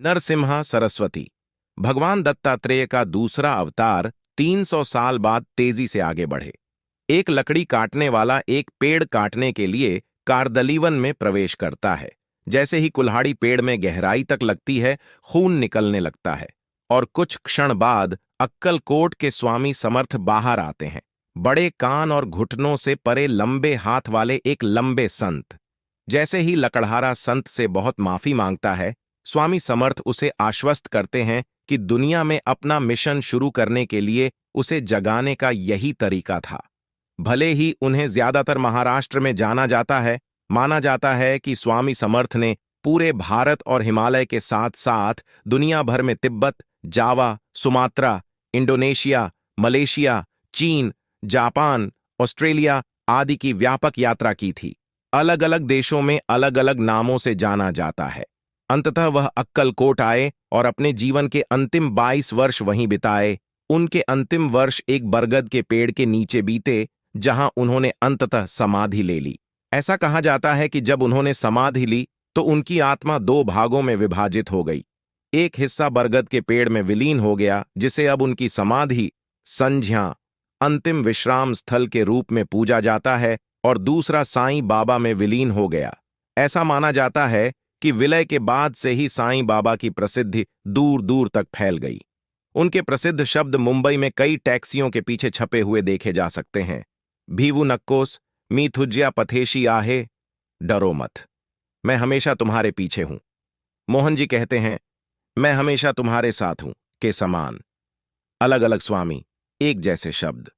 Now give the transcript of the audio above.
नरसिम्हा सरस्वती। भगवान दत्तात्रेय का दूसरा अवतार 300 साल बाद तेजी से आगे बढ़े। एक लकड़ी काटने वाला एक पेड़ काटने के लिए कारदलीवन में प्रवेश करता है। जैसे ही कुल्हाड़ी पेड़ में गहराई तक लगती है, खून निकलने लगता है और कुछ क्षण बाद अक्कलकोट के स्वामी समर्थ बाहर आते हैं। बड़े कान और घुटनों से परे लंबे हाथ वाले एक लंबे संत। जैसे ही लकड़हारा संत से बहुत माफी मांगता है, स्वामी समर्थ उसे आश्वस्त करते हैं कि दुनिया में अपना मिशन शुरू करने के लिए उसे जगाने का यही तरीका था। भले ही उन्हें ज्यादातर महाराष्ट्र में जाना जाता है, माना जाता है कि स्वामी समर्थ ने पूरे भारत और हिमालय के साथ साथ दुनिया भर में तिब्बत, जावा, सुमात्रा, इंडोनेशिया, मलेशिया, चीन, जापान, ऑस्ट्रेलिया आदि की व्यापक यात्रा की थी। अलग अलग देशों में अलग अलग नामों से जाना जाता है। अंततः वह अक्कलकोट आए और अपने जीवन के अंतिम 22 वर्ष वहीं बिताए। उनके अंतिम वर्ष एक बरगद के पेड़ के नीचे बीते, जहां उन्होंने अंततः समाधि ले ली। ऐसा कहा जाता है कि जब उन्होंने समाधि ली तो उनकी आत्मा दो भागों में विभाजित हो गई। एक हिस्सा बरगद के पेड़ में विलीन हो गया, जिसे अब उनकी समाधि संध्या अंतिम विश्राम स्थल के रूप में पूजा जाता है, और दूसरा साईं बाबा में विलीन हो गया। ऐसा माना जाता है कि विलय के बाद से ही साईं बाबा की प्रसिद्धि दूर दूर तक फैल गई। उनके प्रसिद्ध शब्द मुंबई में कई टैक्सियों के पीछे छपे हुए देखे जा सकते हैं। भीवु नक्कोस, मी थुज्या पथेशी आहे, डरो मत, मैं हमेशा तुम्हारे पीछे हूं। मोहन जी कहते हैं, मैं हमेशा तुम्हारे साथ हूं के समान। अलग अलग स्वामी, एक जैसे शब्द।